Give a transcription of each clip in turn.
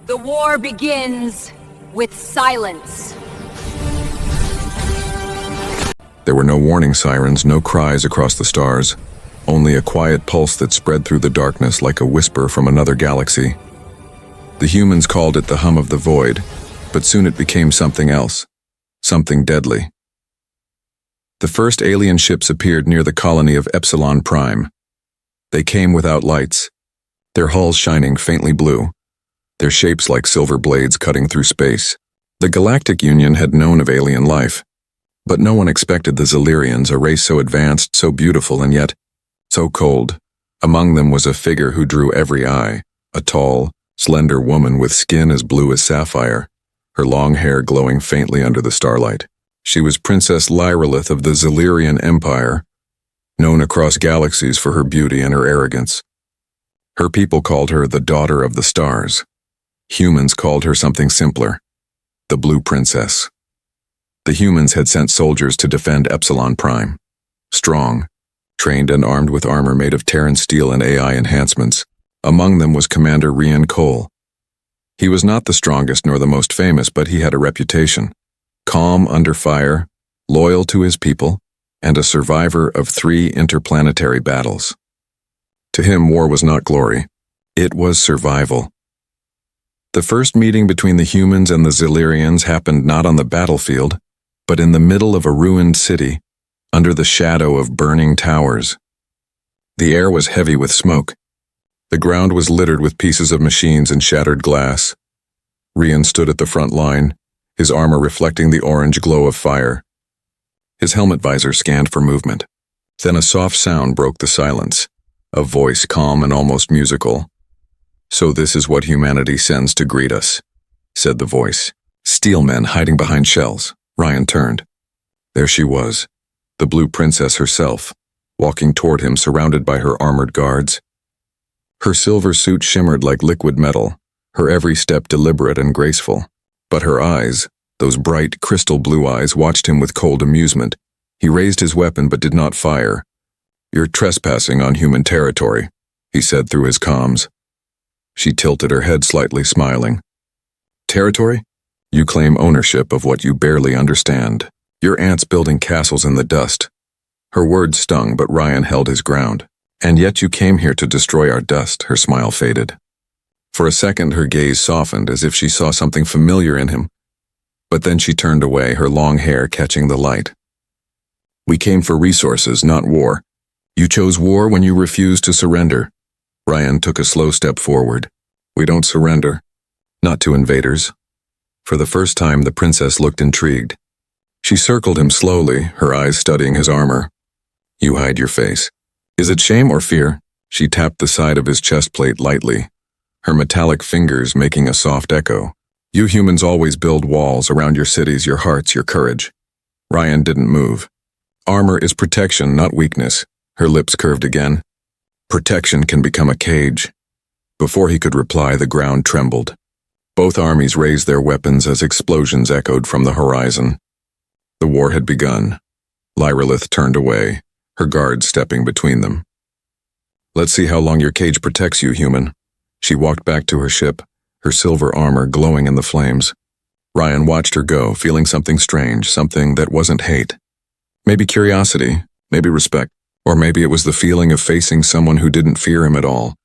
The war begins with silence. There were no warning sirens, no cries across the stars, only a quiet pulse that spread through the darkness like a whisper from another galaxy. The humans called it the hum of the void, but soon it became something else, something deadly. The first alien ships appeared near the colony of Epsilon Prime. They came without lights, their hulls shining faintly blue, their shapes like silver blades cutting through space. The Galactic Union had known of alien life, but no one expected the Zilirians, a race so advanced, so beautiful, and yet so cold. Among them was a figure who drew every eye, a tall, slender woman with skin as blue as sapphire, her long hair glowing faintly under the starlight. She was Princess Lyrelith of the Zilirian Empire, known across galaxies for her beauty and her arrogance. Her people called her the Daughter of the Stars. Humans called her something simpler, the Blue Princess. The humans had sent soldiers to defend Epsilon Prime. Strong, trained and armed with armor made of Terran steel and AI enhancements. Among them was Commander Rian Cole. He was not the strongest nor the most famous, but he had a reputation. Calm under fire, loyal to his people, and a survivor of 3 interplanetary battles. To him, war was not glory. It was survival. The first meeting between the humans and the Zilirians happened not on the battlefield, but in the middle of a ruined city, under the shadow of burning towers. The air was heavy with smoke. The ground was littered with pieces of machines and shattered glass. Rian stood at the front line, his armor reflecting the orange glow of fire. His helmet visor scanned for movement. Then a soft sound broke the silence, a voice calm and almost musical. "So this is what humanity sends to greet us," said the voice. Steel men hiding behind shells. Rian turned. There she was, the Blue Princess herself, walking toward him surrounded by her armored guards. Her silver suit shimmered like liquid metal, her every step deliberate and graceful. But her eyes, those bright, crystal blue eyes, watched him with cold amusement. He raised his weapon but did not fire. "You're trespassing on human territory," he said through his comms. She tilted her head slightly, smiling. "Territory? You claim ownership of what you barely understand. Your ants building castles in the dust." Her words stung, but Rian held his ground. "And yet you came here to destroy our dust," her smile faded. For a second her gaze softened as if she saw something familiar in him, but then she turned away, her long hair catching the light. "We came for resources, not war. You chose war when you refused to surrender." Rian took a slow step forward. "We don't surrender. Not to invaders." For the first time the princess looked intrigued. She circled him slowly, her eyes studying his armor. "You hide your face. Is it shame or fear?" She tapped the side of his chest plate lightly, her metallic fingers making a soft echo. "You humans always build walls around your cities, your hearts, your courage." Rian didn't move. "Armor is protection, not weakness." Her lips curved again. "Protection can become a cage." Before he could reply, the ground trembled. Both armies raised their weapons as explosions echoed from the horizon. The war had begun. Lyrelith turned away, her guards stepping between them. "Let's see how long your cage protects you, human." She walked back to her ship, her silver armor glowing in the flames. Rian watched her go, feeling something strange, something that wasn't hate. Maybe curiosity, maybe respect, or maybe it was the feeling of facing someone who didn't fear him at all.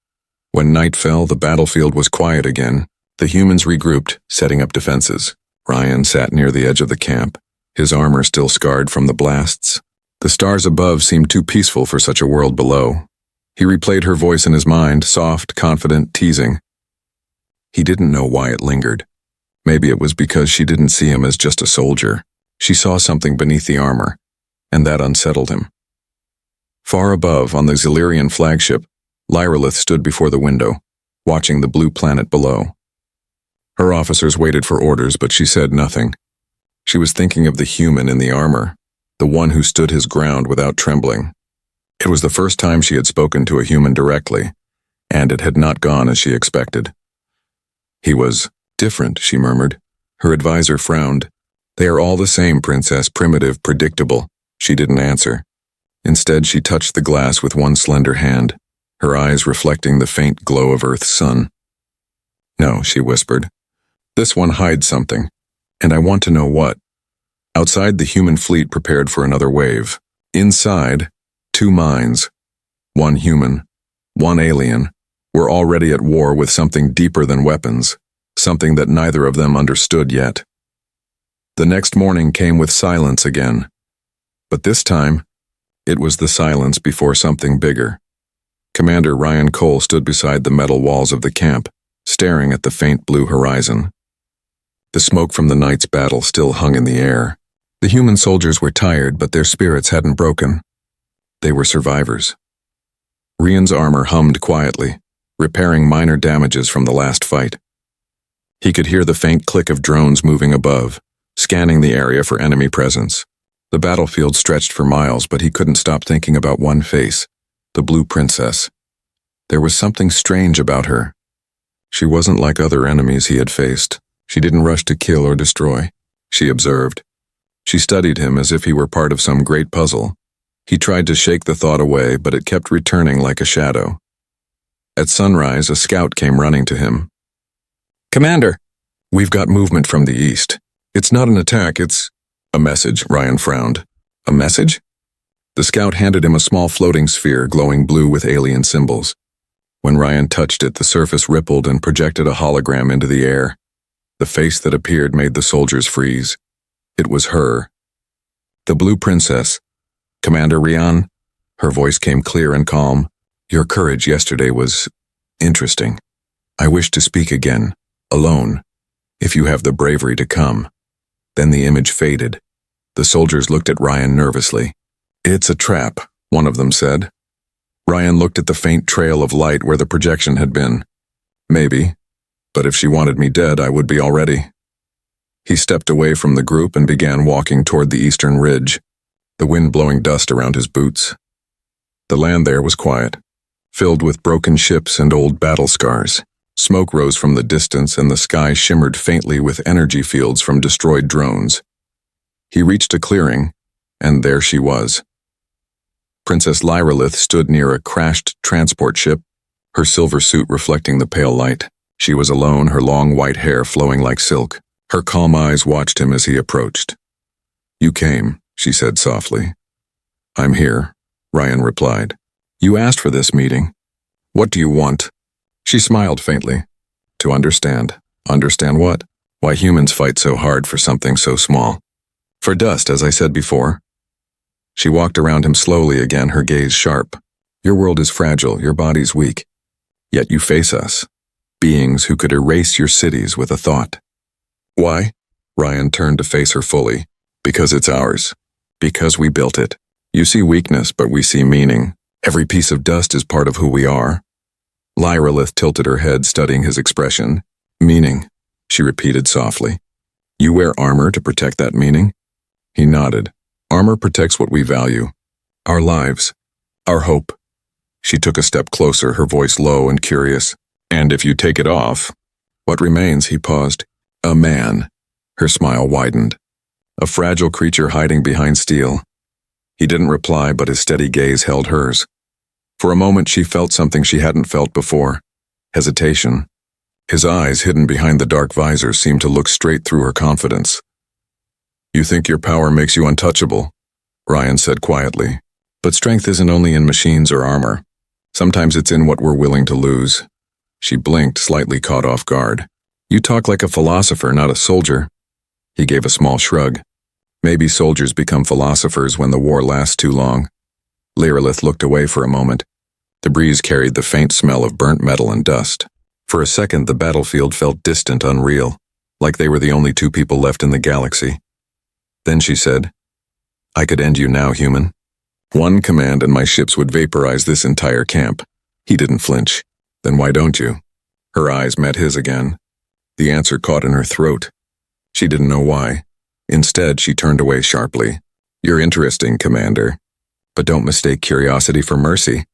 When night fell, the battlefield was quiet again. The humans regrouped, setting up defenses. Rian sat near the edge of the camp, his armor still scarred from the blasts. The stars above seemed too peaceful for such a world below. He replayed her voice in his mind, soft, confident, teasing. He didn't know why it lingered. Maybe it was because she didn't see him as just a soldier. She saw something beneath the armor, and that unsettled him. Far above, on the Zilirian flagship, Lyrelith stood before the window, watching the blue planet below. Her officers waited for orders, but she said nothing. She was thinking of the human in the armor, the one who stood his ground without trembling. It was the first time she had spoken to a human directly, and it had not gone as she expected. "He was different," she murmured. Her advisor frowned. "They are all the same, Princess, primitive, predictable." She didn't answer. Instead, she touched the glass with one slender hand, her eyes reflecting the faint glow of Earth's sun. No, she whispered. This one hides something, and I want to know what. Outside, the human fleet prepared for another wave. Inside, two minds, one human, one alien, were already at war with something deeper than weapons, something that neither of them understood yet. The next morning came with silence again. But this time, it was the silence before something bigger. Commander Ryan Cole stood beside the metal walls of the camp, staring at the faint blue horizon. The smoke from the night's battle still hung in the air. The human soldiers were tired, but their spirits hadn't broken. They were survivors. Ryan's armor hummed quietly, repairing minor damages from the last fight. He could hear the faint click of drones moving above, scanning the area for enemy presence. The battlefield stretched for miles, but he couldn't stop thinking about one face, the Blue Princess. There was something strange about her. She wasn't like other enemies he had faced. She didn't rush to kill or destroy. She observed. She studied him as if he were part of some great puzzle. He tried to shake the thought away, but it kept returning like a shadow. At sunrise, a scout came running to him. "Commander, we've got movement from the east. It's not an attack, it's a message," Ryan frowned. "A message?" The scout handed him a small floating sphere glowing blue with alien symbols. When Ryan touched it, the surface rippled and projected a hologram into the air. The face that appeared made the soldiers freeze. It was her. The Blue Princess. "Commander Ryan?" Her voice came clear and calm. "Your courage yesterday was interesting. I wish to speak again, alone, if you have the bravery to come." Then the image faded. The soldiers looked at Ryan nervously. "It's a trap," one of them said. Ryan looked at the faint trail of light where the projection had been. "Maybe, but if she wanted me dead, I would be already." He stepped away from the group and began walking toward the eastern ridge, the wind blowing dust around his boots. The land there was quiet, filled with broken ships and old battle scars. Smoke rose from the distance and the sky shimmered faintly with energy fields from destroyed drones. He reached a clearing, and there she was. Princess Lyralith stood near a crashed transport ship, her silver suit reflecting the pale light. She was alone, her long white hair flowing like silk. Her calm eyes watched him as he approached. "You came," she said softly. "I'm here," Ryan replied. "You asked for this meeting. What do you want?" She smiled faintly. "To understand." "Understand what?" "Why humans fight so hard for something so small." "For dust, as I said before." She walked around him slowly again, her gaze sharp. "Your world is fragile, your body's weak. Yet you face us, beings who could erase your cities with a thought." "Why?" Ryan turned to face her fully. "Because it's ours. Because we built it. You see weakness, but we see meaning. Every piece of dust is part of who we are." Lyralith tilted her head, studying his expression. "Meaning," she repeated softly. "You wear armor to protect that meaning?" He nodded. "Armor protects what we value. Our lives. Our hope." She took a step closer, her voice low and curious. "And if you take it off, what remains?" He paused. "A man." Her smile widened. A fragile creature hiding behind steel. He didn't reply, but his steady gaze held hers. For a moment she felt something she hadn't felt before. Hesitation. His eyes, hidden behind the dark visor, seemed to look straight through her confidence. "You think your power makes you untouchable," Ryan said quietly. "But strength isn't only in machines or armor. Sometimes it's in what we're willing to lose." She blinked, slightly caught off guard. "You talk like a philosopher, not a soldier." He gave a small shrug. "Maybe soldiers become philosophers when the war lasts too long." Lyralith looked away for a moment. The breeze carried the faint smell of burnt metal and dust. For a second, the battlefield felt distant, unreal, like they were the only two people left in the galaxy. Then she said, "I could end you now, human. One command and my ships would vaporize this entire camp." He didn't flinch. "Then why don't you?" Her eyes met his again. The answer caught in her throat. She didn't know why. Instead, she turned away sharply. "You're interesting, Commander. But don't mistake curiosity for mercy."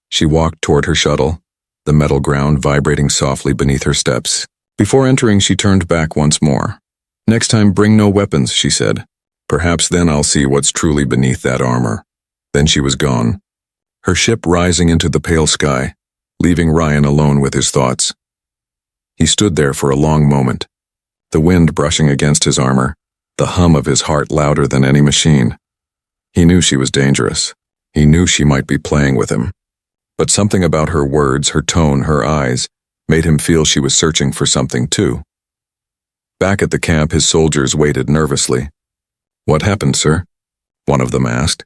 She walked toward her shuttle, the metal ground vibrating softly beneath her steps. Before entering, she turned back once more. "Next time, bring no weapons," she said. "Perhaps then I'll see what's truly beneath that armor." Then she was gone, her ship rising into the pale sky, leaving Ryan alone with his thoughts. He stood there for a long moment, the wind brushing against his armor, the hum of his heart louder than any machine. He knew she was dangerous. He knew she might be playing with him. But something about her words, her tone, her eyes, made him feel she was searching for something too. Back at the camp, his soldiers waited nervously. "What happened, sir?" one of them asked.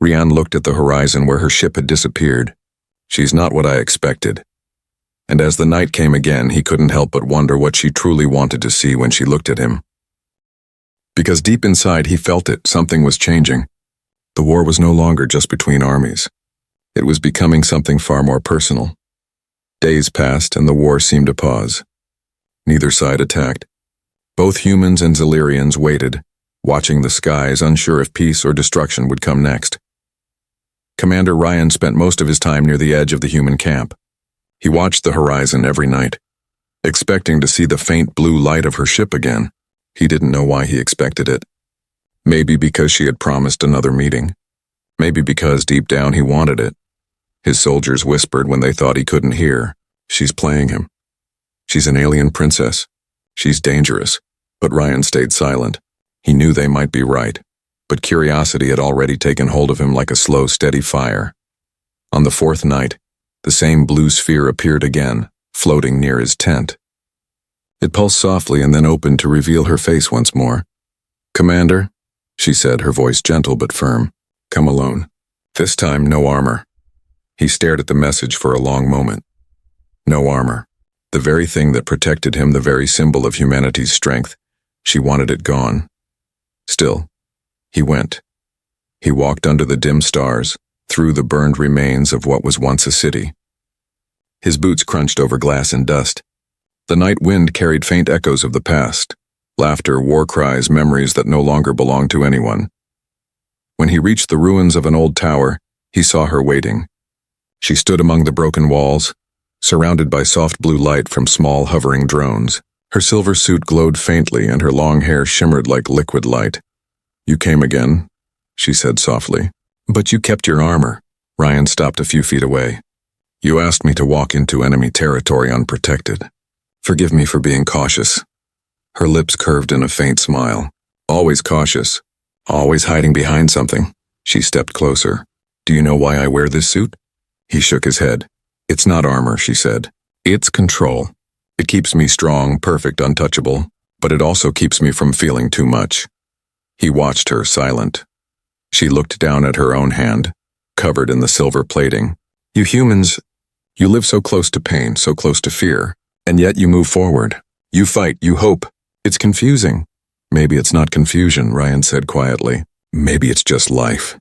Rian looked at the horizon where her ship had disappeared. "She's not what I expected." And as the night came again, he couldn't help but wonder what she truly wanted to see when she looked at him. Because deep inside he felt it, something was changing. The war was no longer just between armies. It was becoming something far more personal. Days passed and the war seemed to pause. Neither side attacked. Both humans and Zillyrians waited, watching the skies, unsure if peace or destruction would come next. Commander Ryan spent most of his time near the edge of the human camp. He watched the horizon every night, expecting to see the faint blue light of her ship again. He didn't know why he expected it. Maybe because she had promised another meeting. Maybe because deep down he wanted it. His soldiers whispered when they thought he couldn't hear. "She's playing him. She's an alien princess. She's dangerous." But Ryan stayed silent. He knew they might be right, but curiosity had already taken hold of him like a slow, steady fire. On the fourth night, the same blue sphere appeared again, floating near his tent. It pulsed softly and then opened to reveal her face once more. "Commander," she said, her voice gentle but firm. "Come alone. This time, no armor." He stared at the message for a long moment. No armor. The very thing that protected him, the very symbol of humanity's strength. She wanted it gone. Still, he went. He walked under the dim stars, through the burned remains of what was once a city. His boots crunched over glass and dust. The night wind carried faint echoes of the past, laughter, war cries, memories that no longer belonged to anyone. When he reached the ruins of an old tower, he saw her waiting. She stood among the broken walls, surrounded by soft blue light from small hovering drones. Her silver suit glowed faintly and her long hair shimmered like liquid light. "You came again," she said softly. "But you kept your armor." Ryan stopped a few feet away. "You asked me to walk into enemy territory unprotected. Forgive me for being cautious." Her lips curved in a faint smile. "Always cautious. Always hiding behind something." She stepped closer. "Do you know why I wear this suit?" He shook his head. "It's not armor," she said. "It's control. It keeps me strong, perfect, untouchable, but it also keeps me from feeling too much." He watched her, silent. She looked down at her own hand, covered in the silver plating. "You humans, you live so close to pain, so close to fear, and yet you move forward. You fight, you hope. It's confusing." "Maybe it's not confusion," Ryan said quietly. "Maybe it's just life."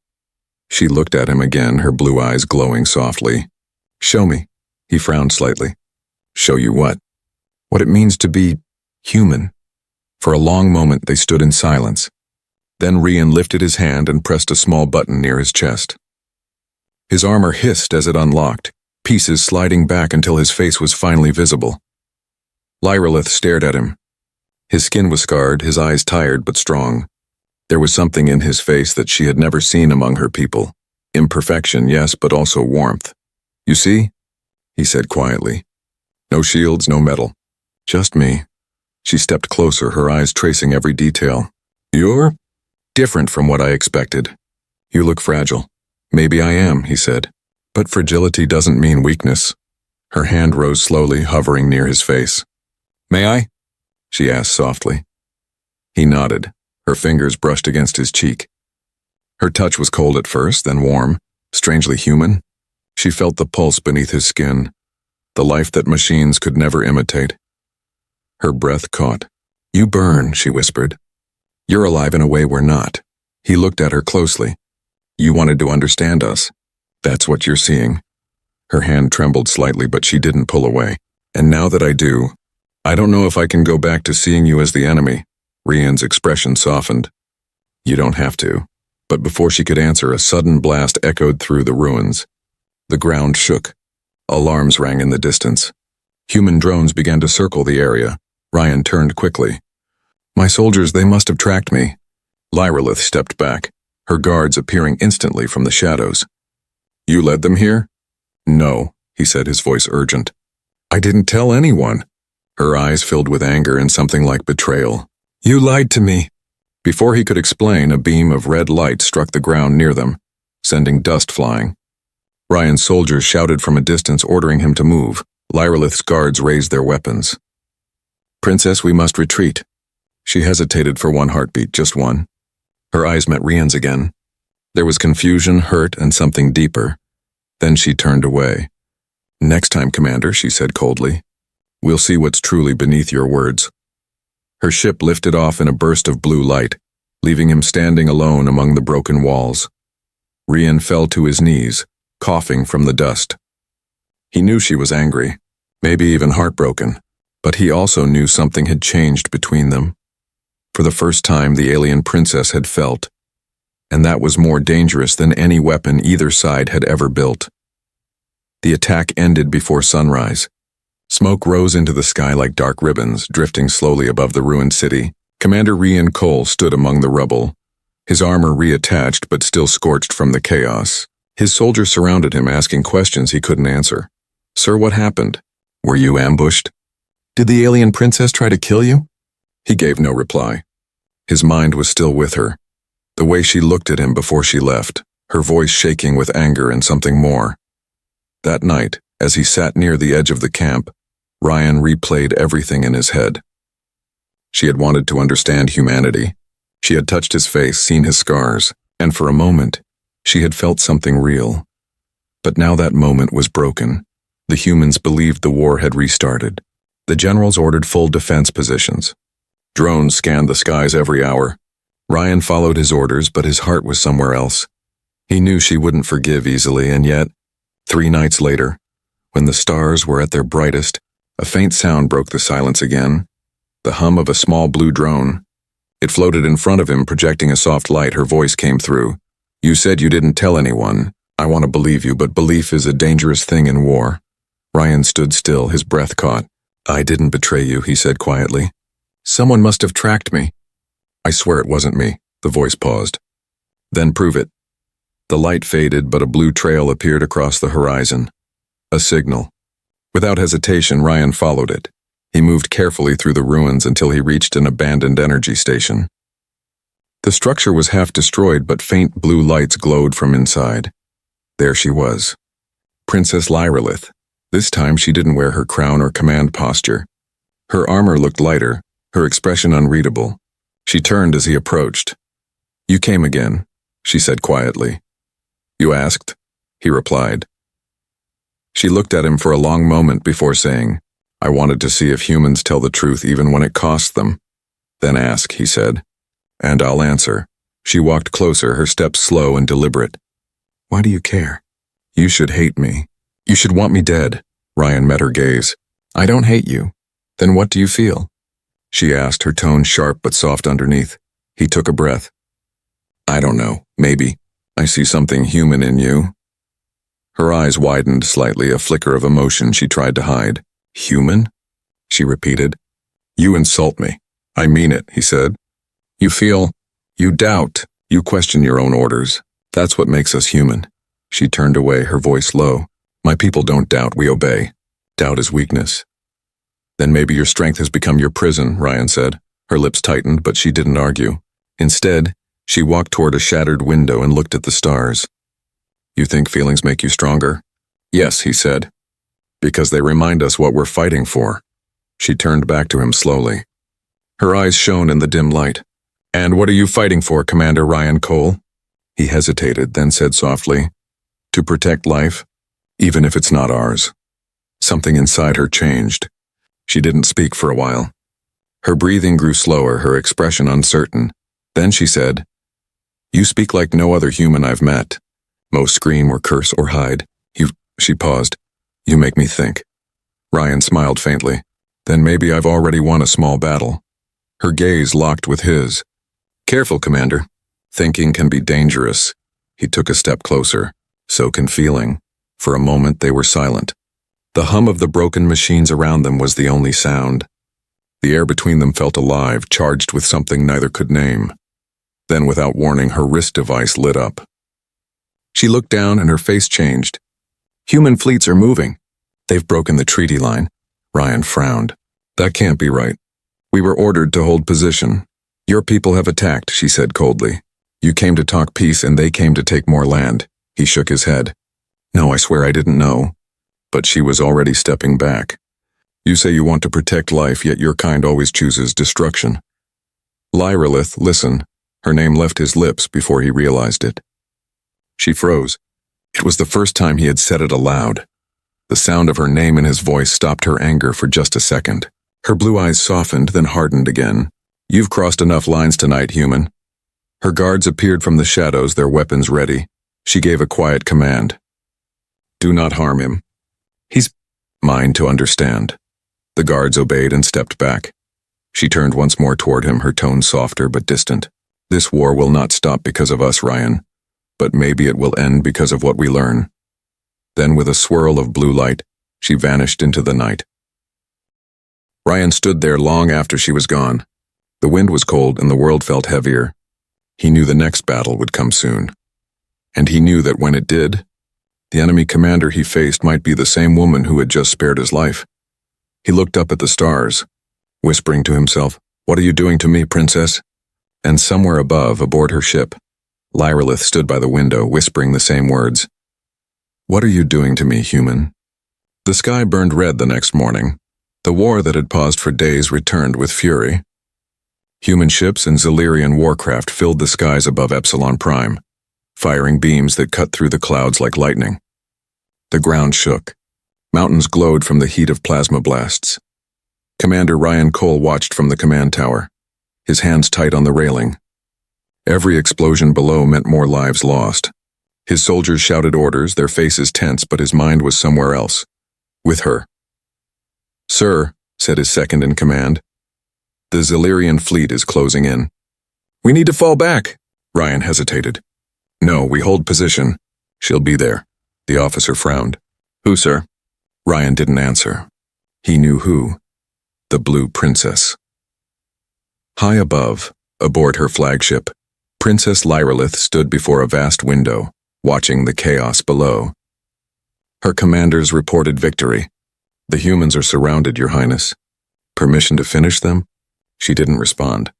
She looked at him again, her blue eyes glowing softly. "Show me." He frowned slightly. "Show you what?" "What it means to be human." For a long moment they stood in silence. Then Rian lifted his hand and pressed a small button near his chest. His armor hissed as it unlocked, pieces sliding back until his face was finally visible. Lyrillith stared at him. His skin was scarred, his eyes tired but strong. There was something in his face that she had never seen among her people. Imperfection, yes, but also warmth. "You see?" he said quietly. "No shields, no metal. Just me." She stepped closer, her eyes tracing every detail. "You're different from what I expected. You look fragile." "Maybe I am," he said. "But fragility doesn't mean weakness." Her hand rose slowly, hovering near his face. "May I?" she asked softly. He nodded. Her fingers brushed against his cheek. Her touch was cold at first, then warm, strangely human. She felt the pulse beneath his skin, the life that machines could never imitate. Her breath caught. "You burn," she whispered. "You're alive in a way we're not." He looked at her closely. "You wanted to understand us. That's what you're seeing." Her hand trembled slightly, but she didn't pull away. "And now that I do, I don't know if I can go back to seeing you as the enemy." Rian's expression softened. "You don't have to." But before she could answer, a sudden blast echoed through the ruins. The ground shook. Alarms rang in the distance. Human drones began to circle the area. Ryan turned quickly. "My soldiers, they must have tracked me." Lyrillith stepped back, her guards appearing instantly from the shadows. "You led them here?" "No," he said, his voice urgent. "I didn't tell anyone." Her eyes filled with anger and something like betrayal. "You lied to me." Before he could explain, a beam of red light struck the ground near them, sending dust flying. Ryan's soldiers shouted from a distance, ordering him to move. Lyrelith's guards raised their weapons. "Princess, we must retreat." She hesitated for one heartbeat, just one. Her eyes met Rian's again. There was confusion, hurt, and something deeper. Then she turned away. "Next time, Commander," she said coldly. "We'll see what's truly beneath your words." Her ship lifted off in a burst of blue light, leaving him standing alone among the broken walls. Rian fell to his knees, coughing from the dust. He knew she was angry, maybe even heartbroken, but he also knew something had changed between them. For the first time, the alien princess had felt, and that was more dangerous than any weapon either side had ever built. The attack ended before sunrise. Smoke rose into the sky like dark ribbons, drifting slowly above the ruined city. Commander Rian Cole stood among the rubble, his armor reattached but still scorched from the chaos. His soldiers surrounded him, asking questions he couldn't answer. "Sir, what happened? Were you ambushed? Did the alien princess try to kill you?" He gave no reply. His mind was still with her, the way she looked at him before she left, her voice shaking with anger and something more. That night, as he sat near the edge of the camp, Ryan replayed everything in his head. She had wanted to understand humanity. She had touched his face, seen his scars, and for a moment, she had felt something real. But now that moment was broken. The humans believed the war had restarted. The generals ordered full defense positions. Drones scanned the skies every hour. Ryan followed his orders, but his heart was somewhere else. He knew she wouldn't forgive easily, and yet, 3 nights later, when the stars were at their brightest, a faint sound broke the silence again. The hum of a small blue drone. It floated in front of him, projecting a soft light. Her voice came through. "You said you didn't tell anyone. I want to believe you, but belief is a dangerous thing in war." Ryan stood still, his breath caught. "I didn't betray you," he said quietly. "Someone must have tracked me." "I swear it wasn't me." The voice paused. "Then prove it." The light faded, but a blue trail appeared across the horizon. A signal. Without hesitation, Ryan followed it. He moved carefully through the ruins until he reached an abandoned energy station. The structure was half destroyed, but faint blue lights glowed from inside. There she was. Princess Lyrelith. This time she didn't wear her crown or command posture. Her armor looked lighter, her expression unreadable. She turned as he approached. "You came again," she said quietly. "You asked?" he replied. She looked at him for a long moment before saying, "I wanted to see if humans tell the truth even when it costs them." "Then ask," he said, "and I'll answer." She walked closer, her steps slow and deliberate. "Why do you care? You should hate me. You should want me dead." Ryan met her gaze. "I don't hate you. Then what do you feel?" she asked, her tone sharp but soft underneath. He took a breath. "I don't know. Maybe. I see something human in you." Her eyes widened slightly, a flicker of emotion she tried to hide. "Human?" she repeated. "You insult me." "I mean it," he said. You doubt, you question your own orders. That's what makes us human." She turned away, her voice low. "My people don't doubt, we obey. Doubt is weakness." "Then maybe your strength has become your prison," Ryan said. Her lips tightened, but she didn't argue. Instead, she walked toward a shattered window and looked at the stars. "You think feelings make you stronger?" "Yes," he said. "Because they remind us what we're fighting for." She turned back to him slowly. Her eyes shone in the dim light. "And what are you fighting for, Commander Ryan Cole?" He hesitated, then said softly, "To protect life, even if it's not ours." Something inside her changed. She didn't speak for a while. Her breathing grew slower, her expression uncertain. Then she said, "You speak like no other human I've met. Most scream or curse or hide. She paused. "You make me think." Ryan smiled faintly. "Then maybe I've already won a small battle." Her gaze locked with his. "Careful, Commander. Thinking can be dangerous." He took a step closer. So can feeling. For a moment they were silent. The hum of the broken machines around them was the only sound. The air between them felt alive, charged with something neither could name. Then, without warning, her wrist device lit up. She looked down and her face changed. "Human fleets are moving. They've broken the treaty line." Ryan frowned. That can't be right. We were ordered to hold position. Your people have attacked, she said coldly. You came to talk peace and they came to take more land. He shook his head. No, I swear I didn't know. But she was already stepping back. You say you want to protect life, yet your kind always chooses destruction. Lyrelith, listen. Her name left his lips before he realized it. She froze. It was the first time he had said it aloud. The sound of her name in his voice stopped her anger for just a second. Her blue eyes softened, then hardened again. You've crossed enough lines tonight, human. Her guards appeared from the shadows, their weapons ready. She gave a quiet command. Do not harm him. He's mine to understand. The guards obeyed and stepped back. She turned once more toward him, her tone softer but distant. This war will not stop because of us, Ryan. But maybe it will end because of what we learn. Then with a swirl of blue light, she vanished into the night. Ryan stood there long after she was gone. The wind was cold and the world felt heavier. He knew the next battle would come soon. And he knew that when it did, the enemy commander he faced might be the same woman who had just spared his life. He looked up at the stars, whispering to himself, "What are you doing to me, princess?" And somewhere above, aboard her ship, Lyrelith stood by the window, whispering the same words. "What are you doing to me, human?" The sky burned red the next morning. The war that had paused for days returned with fury. Human ships and Zillyrian warcraft filled the skies above Epsilon Prime, firing beams that cut through the clouds like lightning. The ground shook. Mountains glowed from the heat of plasma blasts. Commander Ryan Cole watched from the command tower, his hands tight on the railing. Every explosion below meant more lives lost. His soldiers shouted orders, their faces tense, but his mind was somewhere else. With her. "Sir," said his second in command, "the Zillyrian fleet is closing in." "We need to fall back." Ryan hesitated. "No, we hold position. She'll be there." The officer frowned. "Who, sir?" Ryan didn't answer. He knew who. The Blue Princess. High above, aboard her flagship, Princess Lyrelith stood before a vast window, watching the chaos below. Her commanders reported victory. "The humans are surrounded, Your Highness. Permission to finish them?" She didn't respond.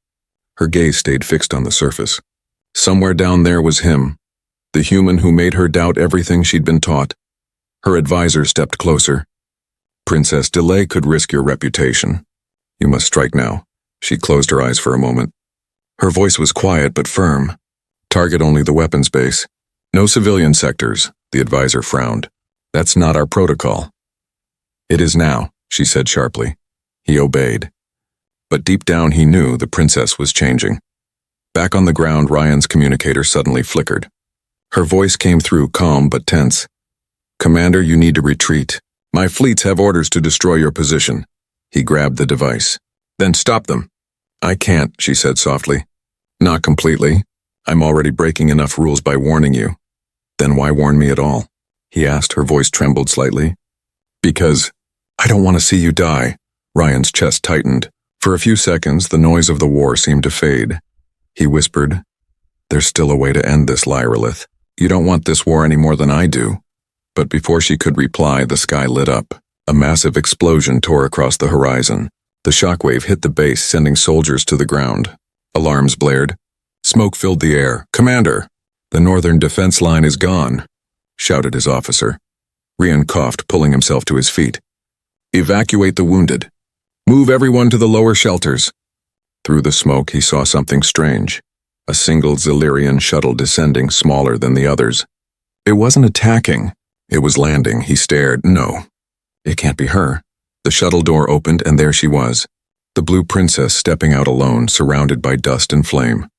Her gaze stayed fixed on the surface. Somewhere down there was him, the human who made her doubt everything she'd been taught. Her advisor stepped closer. "Princess, delay could risk your reputation. You must strike now." She closed her eyes for a moment. Her voice was quiet but firm. "Target only the weapons base. No civilian sectors," the advisor frowned. "That's not our protocol." "It is now," she said sharply. He obeyed. But deep down he knew the princess was changing. Back on the ground, Ryan's communicator suddenly flickered. Her voice came through, calm but tense. "Commander, you need to retreat. My fleets have orders to destroy your position." He grabbed the device. "Then stop them." "I can't," she said softly. "Not completely. I'm already breaking enough rules by warning you." "Then why warn me at all?" he asked. Her voice trembled slightly. "Because I don't want to see you die." Ryan's chest tightened. For a few seconds, the noise of the war seemed to fade. He whispered, "There's still a way to end this, Lyrelith. You don't want this war any more than I do." But before she could reply, the sky lit up. A massive explosion tore across the horizon. The shockwave hit the base, sending soldiers to the ground. Alarms blared. Smoke filled the air. "Commander, the northern defense line is gone," shouted his officer. Ryan coughed, pulling himself to his feet. "Evacuate the wounded. Move everyone to the lower shelters." Through the smoke, he saw something strange. A single Zillyrian shuttle descending, smaller than the others. It wasn't attacking. It was landing. He stared. No, it can't be her. The shuttle door opened, and there she was. The Blue Princess stepping out alone, surrounded by dust and flame.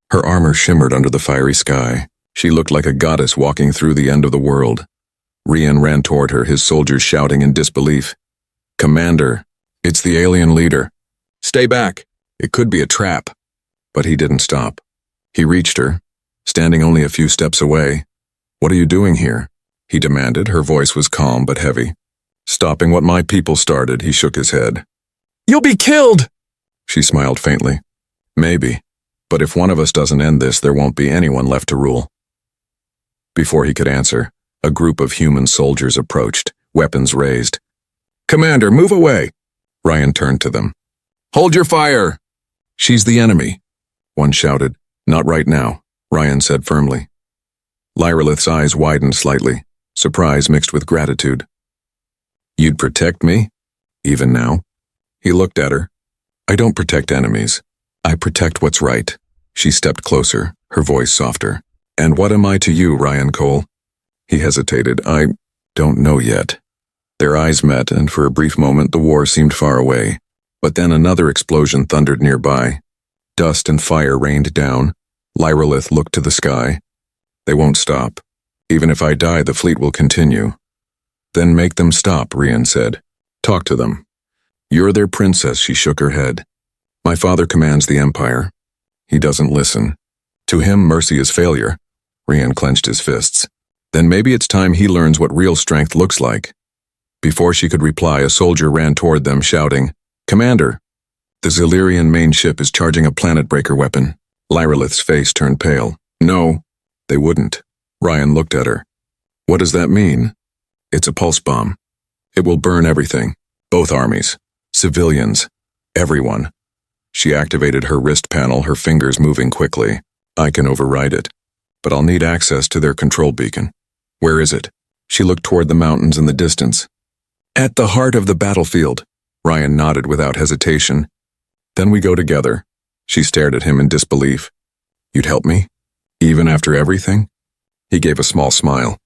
Her armor shimmered under the fiery sky. She looked like a goddess walking through the end of the world. Ryan ran toward her, his soldiers shouting in disbelief. "Commander, it's the alien leader. Stay back. It could be a trap." But he didn't stop. He reached her, standing only a few steps away. "What are you doing here?" he demanded. Her voice was calm but heavy. "Stopping what my people started," he shook his head. "You'll be killed!" She smiled faintly. "Maybe, but if one of us doesn't end this, there won't be anyone left to rule." Before he could answer, a group of human soldiers approached, weapons raised. "Commander, move away!" Ryan turned to them. Hold your fire! She's the enemy, one shouted. Not right now, Ryan said firmly. Lyrillith's eyes widened slightly, surprise mixed with gratitude. You'd protect me? Even now? He looked at her. I don't protect enemies. I protect what's right. She stepped closer, her voice softer. And what am I to you, Ryan Cole? He hesitated. I don't know yet. Their eyes met, and for a brief moment the war seemed far away. But then another explosion thundered nearby. Dust and fire rained down. Lyrillith looked to the sky. They won't stop. Even if I die, the fleet will continue. Then make them stop, Ryan said. Talk to them. You're their princess, she shook her head. My father commands the Empire. He doesn't listen. To him, mercy is failure. Ryan clenched his fists. Then maybe it's time he learns what real strength looks like. Before she could reply, a soldier ran toward them, shouting, Commander! The Zillyrian main ship is charging a planet-breaker weapon. Lyrillith's face turned pale. No, they wouldn't. Ryan looked at her. What does that mean? It's a pulse bomb. It will burn everything. Both armies. Civilians. Everyone. She activated her wrist panel, her fingers moving quickly. I can override it. But I'll need access to their control beacon. Where is it? She looked toward the mountains in the distance. At the heart of the battlefield. Ryan nodded without hesitation. Then we go together. She stared at him in disbelief. You'd help me? Even after everything? He gave a small smile.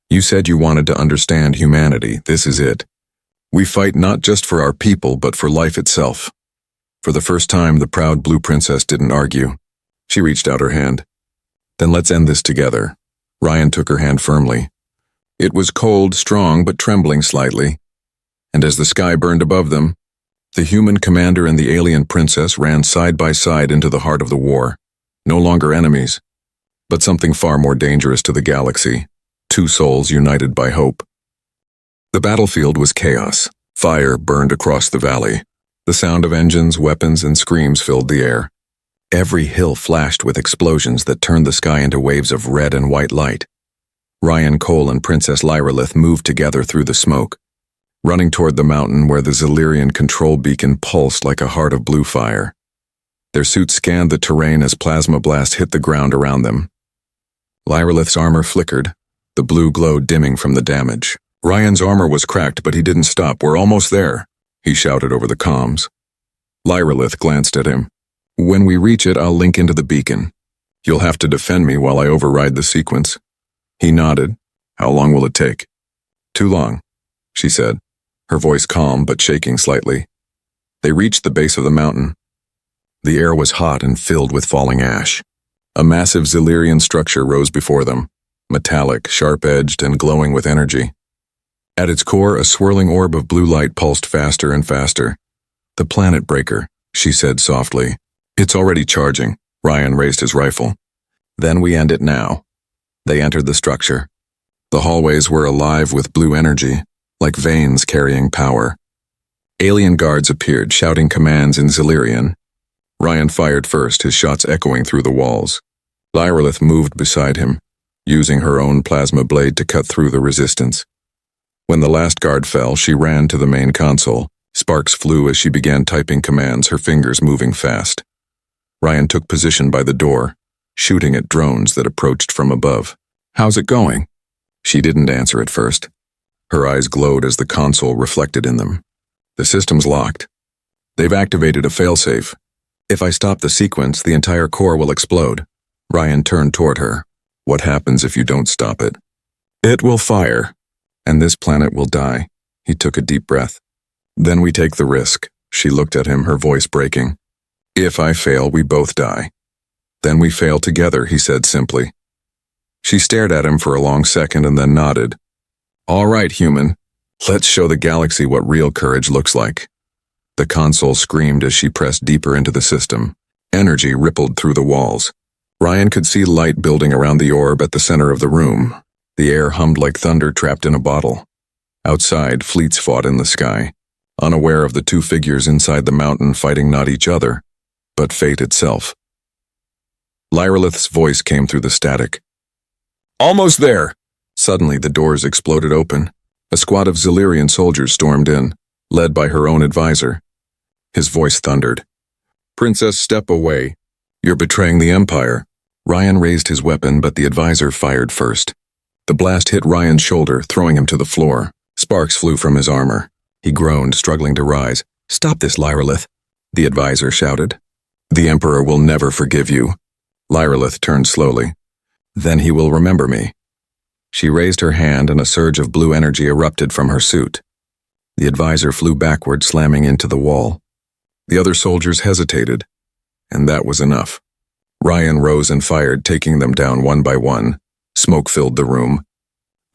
You said you wanted to understand humanity. This is it. We fight not just for our people, but for life itself. For the first time, the proud Blue Princess didn't argue. She reached out her hand. Then let's end this together. Ryan took her hand firmly. It was cold, strong, but trembling slightly. And as the sky burned above them, the human commander and the alien princess ran side by side into the heart of the war. No longer enemies, but something far more dangerous to the galaxy. Two souls united by hope. The battlefield was chaos. Fire burned across the valley. The sound of engines, weapons, and screams filled the air. Every hill flashed with explosions that turned the sky into waves of red and white light. Ryan Cole and Princess Lyrillith moved together through the smoke, running toward the mountain where the Zillyrian control beacon pulsed like a heart of blue fire. Their suits scanned the terrain as plasma blasts hit the ground around them. Lyrillith's armor flickered, the blue glow dimming from the damage. Ryan's armor was cracked, but he didn't stop. We're almost there, he shouted over the comms. Lyrillith glanced at him. When we reach it, I'll link into the beacon. You'll have to defend me while I override the sequence. He nodded. How long will it take? Too long, she said, her voice calm but shaking slightly. They reached the base of the mountain. The air was hot and filled with falling ash. A massive Zillyrian structure rose before them, metallic, sharp-edged, and glowing with energy. At its core, a swirling orb of blue light pulsed faster and faster. The planet breaker, she said softly. It's already charging. Ryan raised his rifle. Then we end it now. They entered the structure. The hallways were alive with blue energy, like veins carrying power. Alien guards appeared, shouting commands in Zillyrian. Ryan fired first, his shots echoing through the walls. Lyrillith moved beside him, using her own plasma blade to cut through the resistance. When the last guard fell, she ran to the main console. Sparks flew as she began typing commands, her fingers moving fast. Ryan took position by the door, shooting at drones that approached from above. How's it going? She didn't answer at first. Her eyes glowed as the console reflected in them. The system's locked. They've activated a failsafe. If I stop the sequence, the entire core will explode. Ryan turned toward her. What happens if you don't stop it? It will fire, and this planet will die. He took a deep breath. Then we take the risk. She looked at him, her voice breaking. If I fail, we both die. Then we fail together, he said simply. She stared at him for a long second and then nodded. All right, human. Let's show the galaxy what real courage looks like. The console screamed as she pressed deeper into the system. Energy rippled through the walls. Ryan could see light building around the orb at the center of the room. The air hummed like thunder trapped in a bottle. Outside, fleets fought in the sky, unaware of the two figures inside the mountain fighting not each other, but fate itself. Lyrillith's voice came through the static. Almost there! Suddenly, the doors exploded open. A squad of Zillyrian soldiers stormed in. led by her own advisor. His voice thundered. "Princess, step away. You're betraying the Empire." Ryan raised his weapon, but the advisor fired first. The blast hit Ryan's shoulder, throwing him to the floor. Sparks flew from his armor. He groaned, struggling to rise. "Stop this, Lyrelith," the advisor shouted. "The Emperor will never forgive you." Lyrelith turned slowly. "Then he will remember me." She raised her hand and a surge of blue energy erupted from her suit. The advisor flew backward, slamming into the wall. The other soldiers hesitated, and that was enough. Ryan rose and fired, taking them down one by one. Smoke filled the room.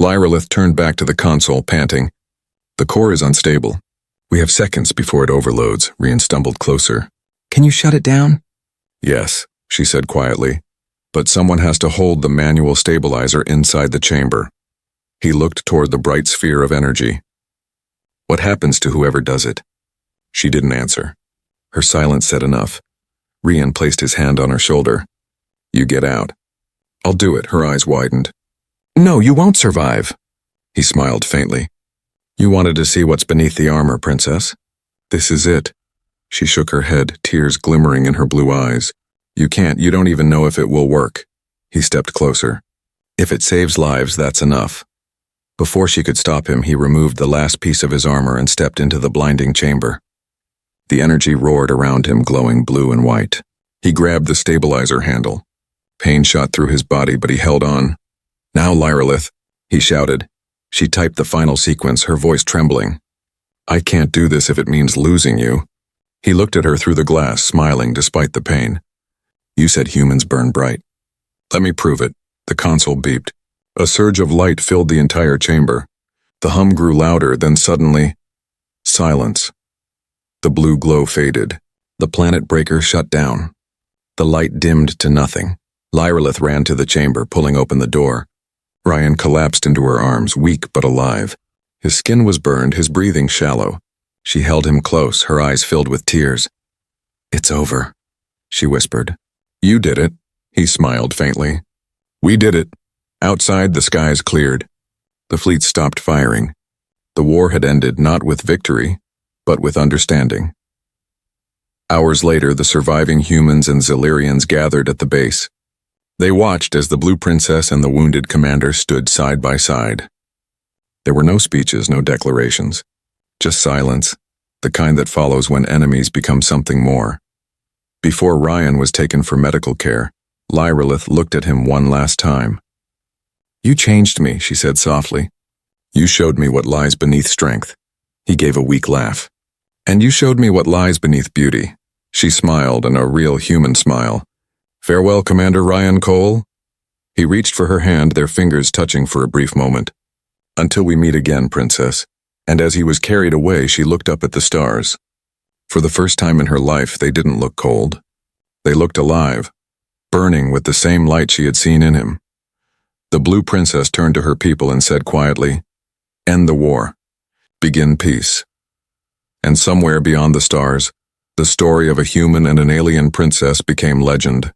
Lyrelith turned back to the console, panting. "The core is unstable. We have seconds before it overloads." Rian stumbled closer. "Can you shut it down?" "Yes," she said quietly, "but someone has to hold the manual stabilizer inside the chamber." He looked toward the bright sphere of energy. "What happens to whoever does it?" She didn't answer. Her silence said enough. Rian placed his hand on her shoulder. "You get out." "I'll do it." Her eyes widened. "No, you won't survive." He smiled faintly. "You wanted to see what's beneath the armor, Princess? This is it." She shook her head, tears glimmering in her blue eyes. "You can't. You don't even know if it will work." He stepped closer. "If it saves lives, that's enough." Before she could stop him, he removed the last piece of his armor and stepped into the blinding chamber. The energy roared around him, glowing blue and white. He grabbed the stabilizer handle. Pain shot through his body, but he held on. "Now, Lyrelith," he shouted. She typed the final sequence, her voice trembling. "I can't do this if it means losing you." He looked at her through the glass, smiling despite the pain. "You said humans burn bright. Let me prove it." The console beeped. A surge of light filled the entire chamber. The hum grew louder, then suddenly, silence. The blue glow faded. The planet breaker shut down. The light dimmed to nothing. Lyrelith ran to the chamber, pulling open the door. Ryan collapsed into her arms, weak but alive. His skin was burned, his breathing shallow. She held him close, her eyes filled with tears. "It's over," she whispered. "You did it," he smiled faintly. "We did it." Outside, the skies cleared. The fleet stopped firing. The war had ended not with victory, but with understanding. Hours later, the surviving humans and Zillyrians gathered at the base. They watched as the Blue Princess and the wounded commander stood side by side. There were no speeches, no declarations, just silence, the kind that follows when enemies become something more. Before Ryan was taken for medical care, Lyrelith looked at him one last time. "You changed me," she said softly. "You showed me what lies beneath strength." He gave a weak laugh. "And you showed me what lies beneath beauty." She smiled, and a real human smile. "Farewell, Commander Ryan Cole." He reached for her hand, their fingers touching for a brief moment. "Until we meet again, Princess." And as he was carried away, she looked up at the stars. For the first time in her life, they didn't look cold. They looked alive, burning with the same light she had seen in him. The Blue Princess turned to her people and said quietly, "End the war. Begin peace." And somewhere beyond the stars, the story of a human and an alien princess became legend.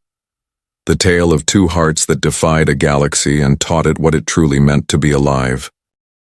The tale of two hearts that defied a galaxy and taught it what it truly meant to be alive.